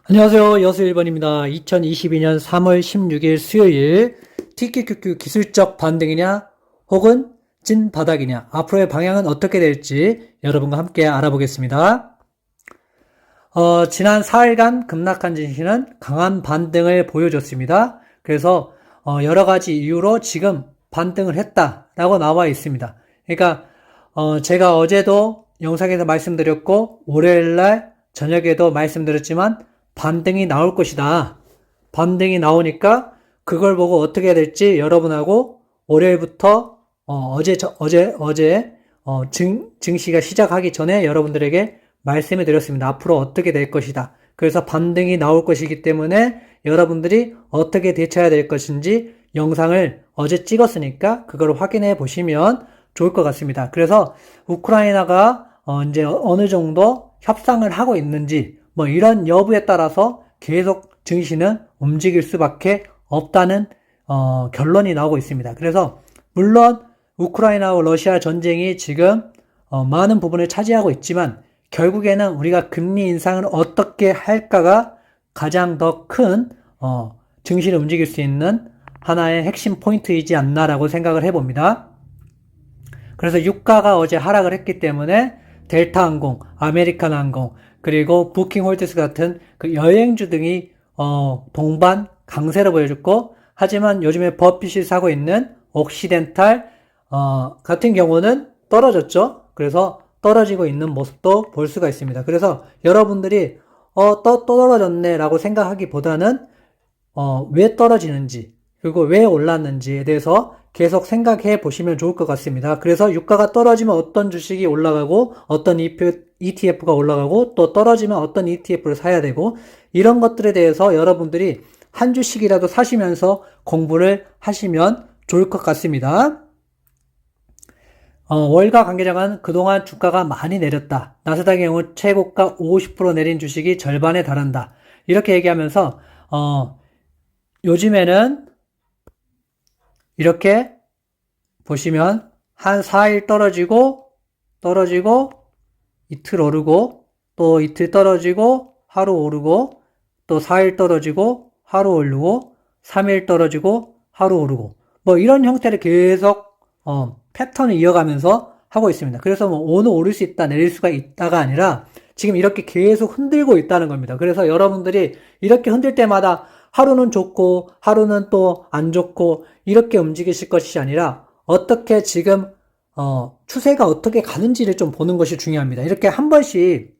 안녕하세요. 여수 1번입니다. 2022년 3월 16일 수요일 TQQQ 기술적 반등이냐 혹은 찐 바닥이냐 앞으로의 방향은 어떻게 될지 여러분과 함께 알아보겠습니다. 지난 4일간 급락한 증시는 강한 반등을 보여줬습니다. 그래서 여러 가지 이유로 지금 반등을 했다라고 나와 있습니다. 그러니까 제가 어제도 영상에서 말씀드렸고 월요일날 저녁에도 말씀드렸지만 반등이 나올 것이다. 반등이 나오니까 그걸 보고 어떻게 해야 될지 여러분하고 월요일부터 증시가 시작하기 전에 여러분들에게 말씀을 드렸습니다. 앞으로 어떻게 될 것이다. 그래서 반등이 나올 것이기 때문에 여러분들이 어떻게 대처해야 될 것인지 영상을 어제 찍었으니까 그걸 확인해 보시면 좋을 것 같습니다. 그래서 우크라이나가 이제 어느 정도 협상을 하고 있는지 이런 여부에 따라서 계속 증시는 움직일 수밖에 없다는 결론이 나오고 있습니다. 그래서 물론 우크라이나와 러시아 전쟁이 지금 많은 부분을 차지하고 있지만 결국에는 우리가 금리 인상을 어떻게 할까가 가장 더 큰 증시를 움직일 수 있는 하나의 핵심 포인트이지 않나라고 생각을 해봅니다. 그래서 유가가 어제 하락을 했기 때문에 델타항공, 아메리칸항공, 그리고 부킹홀드스 같은 그 여행주 등이 동반 강세를 보여줬고, 하지만 요즘에 버핏이 사고 있는 옥시덴탈 같은 경우는 떨어졌죠. 그래서 떨어지고 있는 모습도 볼 수가 있습니다. 그래서 여러분들이 또 떨어졌네 라고 생각하기보다는 왜 떨어지는지 그리고 왜 올랐는지에 대해서 계속 생각해 보시면 좋을 것 같습니다. 그래서 유가가 떨어지면 어떤 주식이 올라가고 어떤 ETF가 올라가고 또 떨어지면 어떤 ETF를 사야 되고 이런 것들에 대해서 여러분들이 한 주씩이라도 사시면서 공부를 하시면 좋을 것 같습니다. 월가 관계자는 그동안 주가가 많이 내렸다. 나스닥의 경우 최고가 50% 내린 주식이 절반에 달한다. 이렇게 얘기하면서 요즘에는 이렇게 보시면 한 4일 떨어지고 이틀 오르고 또 이틀 떨어지고 하루 오르고 또 4일 떨어지고 하루 오르고 3일 떨어지고 하루 오르고 이런 형태를 계속 패턴을 이어가면서 하고 있습니다. 그래서 오늘 오를 수 있다 내릴 수가 있다가 아니라 지금 이렇게 계속 흔들고 있다는 겁니다. 그래서 여러분들이 이렇게 흔들 때마다 하루는 좋고 하루는 또 안 좋고 이렇게 움직이실 것이 아니라 어떻게 지금 추세가 어떻게 가는지를 좀 보는 것이 중요합니다. 이렇게 한 번씩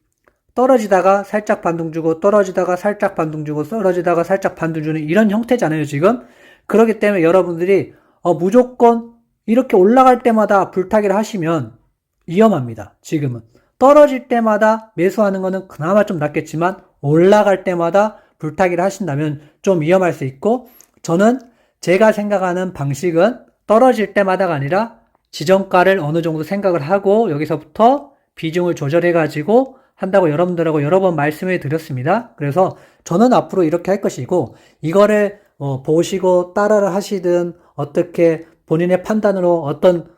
떨어지다가 살짝 반등 주고 떨어지다가 살짝 반등 주고 떨어지다가 살짝 반등 주는 이런 형태잖아요, 지금. 그렇기 때문에 여러분들이 무조건 이렇게 올라갈 때마다 불타기를 하시면 위험합니다. 지금은. 떨어질 때마다 매수하는 거는 그나마 좀 낫겠지만 올라갈 때마다 불타기를 하신다면 좀 위험할 수 있고, 저는 제가 생각하는 방식은 떨어질 때마다가 아니라 지정가를 어느 정도 생각을 하고 여기서부터 비중을 조절해가지고 한다고 여러분들하고 여러 번 말씀을 드렸습니다. 그래서 저는 앞으로 이렇게 할 것이고, 이거를 보시고 따라를 하시든 어떻게 본인의 판단으로 어떤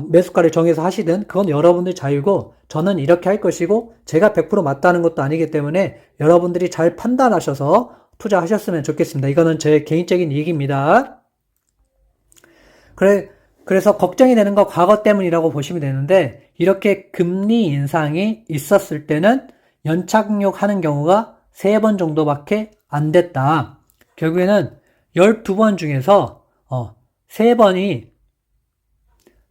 매수가를 정해서 하시든 그건 여러분들 자유고, 저는 이렇게 할 것이고 제가 100% 맞다는 것도 아니기 때문에 여러분들이 잘 판단하셔서 투자하셨으면 좋겠습니다. 이거는 제 개인적인 얘기입니다. 그래서 걱정이 되는 거 과거 때문이라고 보시면 되는데, 이렇게 금리 인상이 있었을 때는 연착륙하는 경우가 3번 정도밖에 안 됐다. 결국에는 12번 중에서 3번이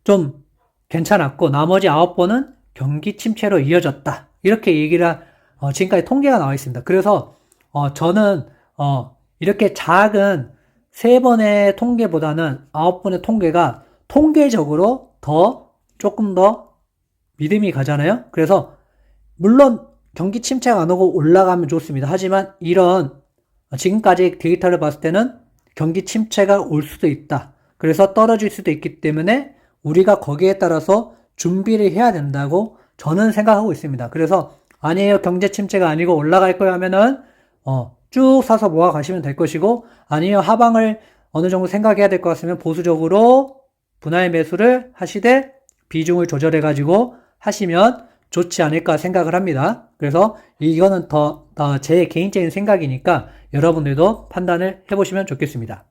좀 괜찮았고 나머지 9번은 경기 침체로 이어졌다. 이렇게 얘기를 지금까지 통계가 나와 있습니다. 그래서 저는 이렇게 작은 3번의 통계보다는 9번의 통계가 통계적으로 조금 더 믿음이 가잖아요. 그래서 물론 경기 침체가 안 오고 올라가면 좋습니다. 하지만 이런 지금까지 데이터를 봤을 때는 경기 침체가 올 수도 있다. 그래서 떨어질 수도 있기 때문에 우리가 거기에 따라서 준비를 해야 된다고 저는 생각하고 있습니다. 그래서 아니에요, 경제 침체가 아니고 올라갈 거야 하면은 쭉 사서 모아 가시면 될 것이고, 아니에요, 하방을 어느 정도 생각해야 될 것 같으면 보수적으로 분할 매수를 하시되 비중을 조절해 가지고 하시면 좋지 않을까 생각을 합니다. 그래서 이거는 더 제 개인적인 생각이니까 여러분들도 판단을 해보시면 좋겠습니다.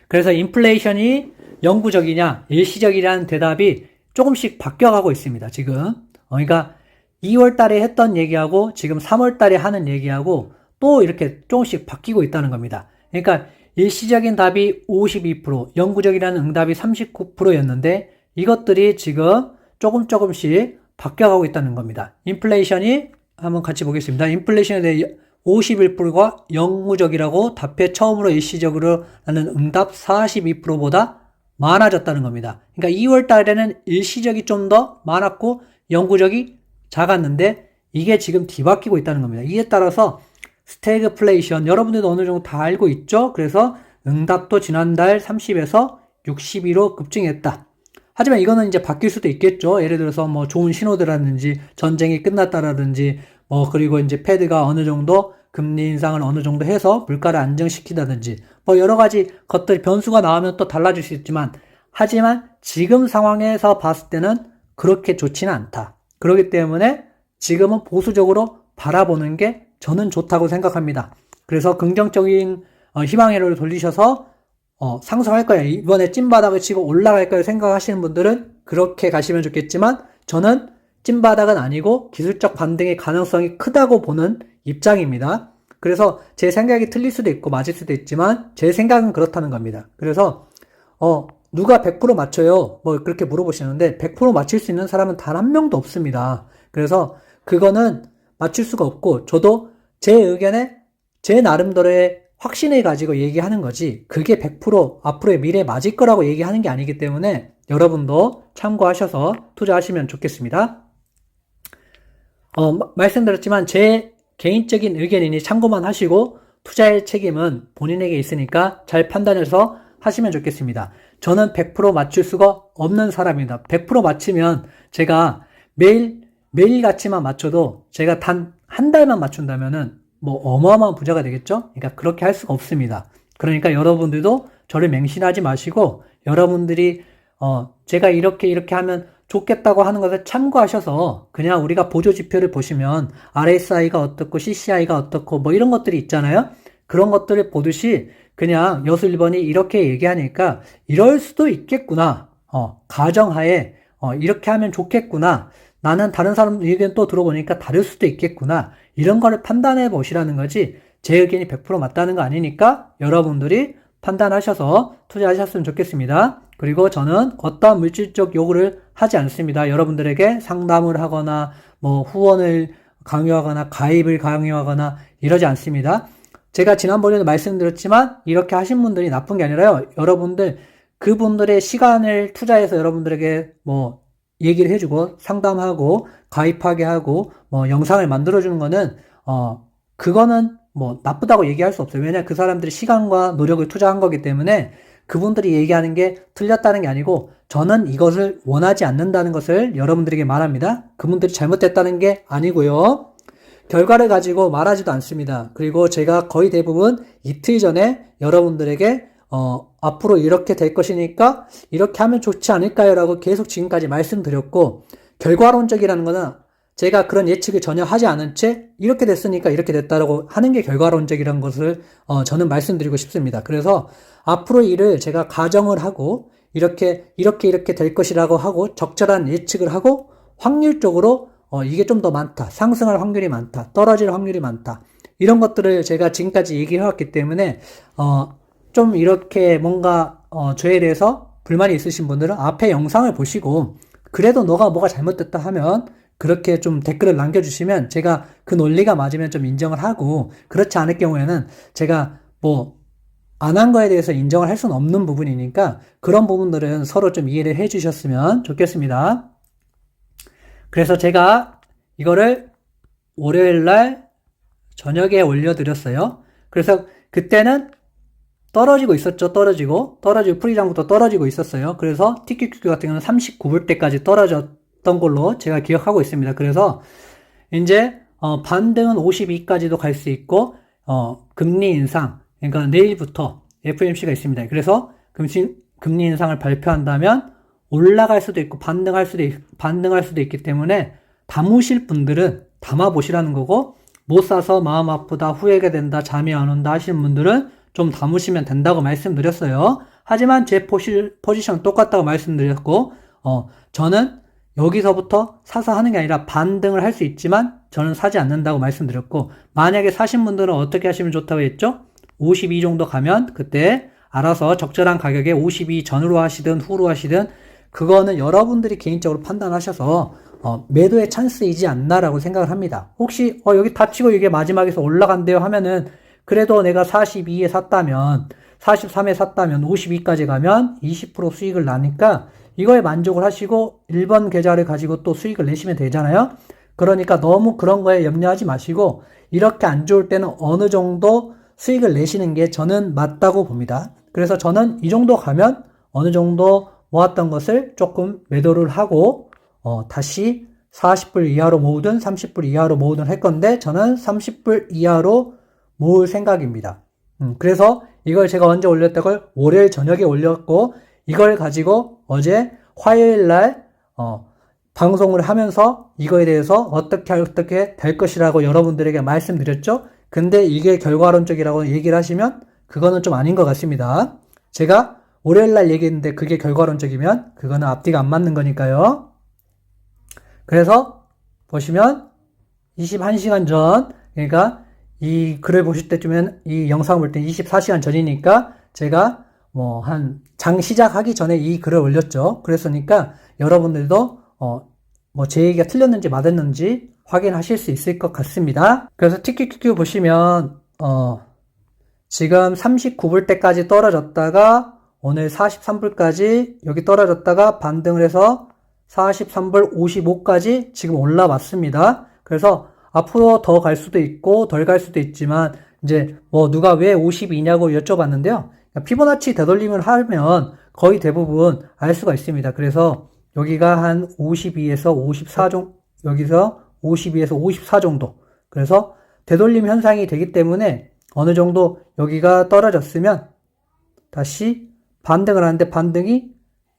그래서 인플레이션이 영구적이냐 일시적이라는 대답이 조금씩 바뀌어가고 있습니다. 지금 그러니까 2월 달에 했던 얘기하고 지금 3월 달에 하는 얘기하고 또 이렇게 조금씩 바뀌고 있다는 겁니다. 그러니까 일시적인 답이 52%, 영구적이라는 응답이 39%였는데 이것들이 지금 조금씩 바뀌어가고 있다는 겁니다. 인플레이션이 한번 같이 보겠습니다. 인플레이션에 대해 51%가 영구적이라고 답해 처음으로 일시적으로 라는 응답 42%보다 많아졌다는 겁니다. 그러니까 2월 달에는 일시적이 좀 더 많았고 영구적이 작았는데 이게 지금 뒤바뀌고 있다는 겁니다. 이에 따라서 스태그플레이션 여러분들도 어느 정도 다 알고 있죠? 그래서 응답도 지난달 30에서 62로 급증했다. 하지만 이거는 이제 바뀔 수도 있겠죠. 예를 들어서 뭐 좋은 신호들이라든지 전쟁이 끝났다라든지 그리고 이제 패드가 어느 정도 금리 인상을 어느 정도 해서 물가를 안정시키다든지 여러 가지 것들 변수가 나오면 또 달라질 수 있지만 하지만 지금 상황에서 봤을 때는 그렇게 좋지는 않다. 그렇기 때문에 지금은 보수적으로 바라보는 게 저는 좋다고 생각합니다. 그래서 긍정적인 희망회로를 돌리셔서 상승할 거야. 이번에 찐바닥을 치고 올라갈 거야 생각하시는 분들은 그렇게 가시면 좋겠지만 저는 찐바닥은 아니고 기술적 반등의 가능성이 크다고 보는 입장입니다. 그래서 제 생각이 틀릴 수도 있고 맞을 수도 있지만 제 생각은 그렇다는 겁니다. 그래서 누가 100% 맞춰요? 그렇게 물어보시는데 100% 맞출 수 있는 사람은 단 한 명도 없습니다. 그래서 그거는 맞출 수가 없고 저도 제 의견에 제 나름대로의 확신을 가지고 얘기하는 거지 그게 100% 앞으로의 미래에 맞을 거라고 얘기하는 게 아니기 때문에 여러분도 참고하셔서 투자하시면 좋겠습니다. 말씀드렸지만 제 개인적인 의견이니 참고만 하시고 투자의 책임은 본인에게 있으니까 잘 판단해서 하시면 좋겠습니다. 저는 100% 맞출 수가 없는 사람입니다. 100% 맞추면 제가 매일같이만 맞춰도 제가 단 한 달만 맞춘다면은 어마어마한 부자가 되겠죠? 그러니까 그렇게 할 수가 없습니다. 그러니까 여러분들도 저를 맹신하지 마시고 여러분들이 제가 이렇게 하면 좋겠다고 하는 것을 참고하셔서 그냥 우리가 보조지표를 보시면 RSI가 어떻고 CCI가 어떻고 이런 것들이 있잖아요. 그런 것들을 보듯이 그냥 여수 1번이 이렇게 얘기하니까 이럴 수도 있겠구나. 가정하에 이렇게 하면 좋겠구나. 나는 다른 사람 의견 또 들어보니까 다를 수도 있겠구나. 이런 거를 판단해 보시라는 거지 제 의견이 100% 맞다는 거 아니니까 여러분들이 판단하셔서 투자하셨으면 좋겠습니다. 그리고 저는 어떠한 물질적 요구를 하지 않습니다. 여러분들에게 상담을 하거나 후원을 강요하거나 가입을 강요하거나 이러지 않습니다. 제가 지난번에도 말씀드렸지만 이렇게 하신 분들이 나쁜 게 아니라요. 여러분들 그분들의 시간을 투자해서 여러분들에게 얘기를 해주고 상담하고 가입하게 하고 영상을 만들어주는 거는 그거는 나쁘다고 얘기할 수 없어요. 왜냐 그 사람들이 시간과 노력을 투자한 거기 때문에 그분들이 얘기하는 게 틀렸다는 게 아니고 저는 이것을 원하지 않는다는 것을 여러분들에게 말합니다. 그분들이 잘못됐다는 게 아니고요. 결과를 가지고 말하지도 않습니다. 그리고 제가 거의 대부분 이틀 전에 여러분들에게 앞으로 이렇게 될 것이니까 이렇게 하면 좋지 않을까요? 라고 계속 지금까지 말씀드렸고 결과론적이라는 거는 제가 그런 예측을 전혀 하지 않은 채 이렇게 됐으니까 이렇게 됐다라고 하는 게 결과론적이라는 것을 저는 말씀드리고 싶습니다. 그래서 앞으로 일을 제가 가정을 하고 이렇게 될 것이라고 하고 적절한 예측을 하고 확률적으로 이게 좀 더 많다. 상승할 확률이 많다. 떨어질 확률이 많다. 이런 것들을 제가 지금까지 얘기해왔기 때문에 좀 이렇게 뭔가 저에 대해서 불만이 있으신 분들은 앞에 영상을 보시고 그래도 너가 뭐가 잘못됐다 하면 그렇게 좀 댓글을 남겨주시면 제가 그 논리가 맞으면 좀 인정을 하고 그렇지 않을 경우에는 제가 안 한 거에 대해서 인정을 할 수는 없는 부분이니까 그런 부분들은 서로 좀 이해를 해 주셨으면 좋겠습니다. 그래서 제가 이거를 월요일날 저녁에 올려드렸어요. 그래서 그때는 떨어지고 있었죠. 떨어지고 프리장부터 떨어지고 있었어요. 그래서 TQQQ 같은 경우는 39불대까지 떨어졌던 걸로 제가 기억하고 있습니다. 그래서 이제 반등은 52까지도 갈 수 있고 금리 인상 그러니까 내일부터 FOMC가 있습니다. 그래서 금리 인상을 발표한다면 올라갈 수도 있고 반등할 수도 있기 때문에 담으실 분들은 담아보시라는 거고, 못 사서 마음 아프다, 후회가 된다, 잠이 안 온다 하시는 분들은 좀 담으시면 된다고 말씀드렸어요. 하지만 제 포지션은 똑같다고 말씀드렸고, 저는 여기서부터 사서 하는 게 아니라 반등을 할 수 있지만 저는 사지 않는다고 말씀드렸고, 만약에 사신 분들은 어떻게 하시면 좋다고 했죠? 52 정도 가면 그때 알아서 적절한 가격에 52 전후로 하시든 후로 하시든 그거는 여러분들이 개인적으로 판단하셔서 매도의 찬스이지 않나라고 생각을 합니다. 혹시 여기 다치고 이게 마지막에서 올라간대요 하면은 그래도 내가 42에 샀다면 43에 샀다면 52까지 가면 20% 수익을 나니까 이거에 만족을 하시고 1번 계좌를 가지고 또 수익을 내시면 되잖아요. 그러니까 너무 그런 거에 염려하지 마시고 이렇게 안 좋을 때는 어느 정도 수익을 내시는 게 저는 맞다고 봅니다. 그래서 저는 이 정도 가면 어느 정도 모았던 것을 조금 매도를 하고 다시 40불 이하로 모으든 30불 이하로 모으든 할 건데 저는 30불 이하로 모을 생각입니다. 그래서 이걸 제가 언제 올렸다고 월요일 저녁에 올렸고 이걸 가지고 어제 화요일 날 방송을 하면서 이거에 대해서 어떻게 될 것이라고 여러분들에게 말씀드렸죠. 근데 이게 결과론적이라고 얘기를 하시면 그거는 좀 아닌 것 같습니다. 제가 월요일 날 얘기했는데 그게 결과론적이면 그거는 앞뒤가 안 맞는 거니까요. 그래서 보시면 21시간 전, 그러니까 이 글을 보실 때쯤엔 이 영상을 볼 때 24시간 전이니까 제가 한 장 시작하기 전에 이 글을 올렸죠. 그랬으니까 여러분들도 제 얘기가 틀렸는지 맞았는지 확인하실 수 있을 것 같습니다. 그래서 TQQQ 보시면 지금 39불 때까지 떨어졌다가 오늘 43불까지 여기 떨어졌다가 반등을 해서 43불 55까지 지금 올라왔습니다. 그래서 앞으로 더 갈 수도 있고 덜 갈 수도 있지만 이제 누가 왜 52냐고 여쭤봤는데요. 피보나치 되돌림을 하면 거의 대부분 알 수가 있습니다. 그래서 여기가 한 52에서 54 정도, 여기서 52에서 54 정도. 그래서 되돌림 현상이 되기 때문에 어느 정도 여기가 떨어졌으면 다시 반등을 하는데 반등이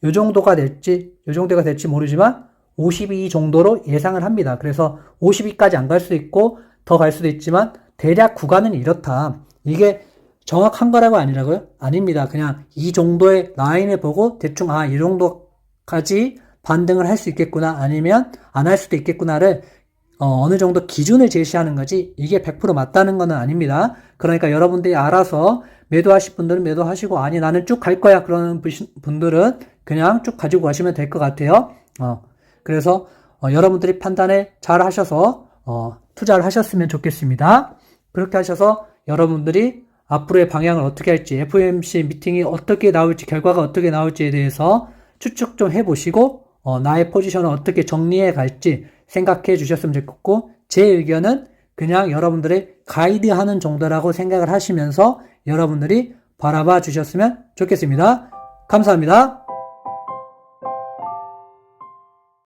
요 정도가 될지 모르지만 52 정도로 예상을 합니다. 그래서 52까지 안 갈 수도 있고 더 갈 수도 있지만 대략 구간은 이렇다. 이게 정확한 거라고 아니라고요? 아닙니다. 그냥 이 정도의 라인을 보고 대충 이 정도까지 반등을 할 수 있겠구나 아니면 안 할 수도 있겠구나를 어느 정도 기준을 제시하는 거지 이게 100% 맞다는 건 아닙니다. 그러니까 여러분들이 알아서 매도하실 분들은 매도하시고 아니 나는 쭉 갈 거야 그러는 분들은 그냥 쭉 가지고 가시면 될 것 같아요. 그래서 여러분들이 판단을 잘 하셔서 투자를 하셨으면 좋겠습니다. 그렇게 하셔서 여러분들이 앞으로의 방향을 어떻게 할지 FOMC 미팅이 어떻게 나올지 결과가 어떻게 나올지에 대해서 추측 좀 해보시고 나의 포지션을 어떻게 정리해 갈지 생각해 주셨으면 좋겠고 제 의견은 그냥 여러분들의 가이드하는 정도라고 생각을 하시면서 여러분들이 바라봐 주셨으면 좋겠습니다. 감사합니다.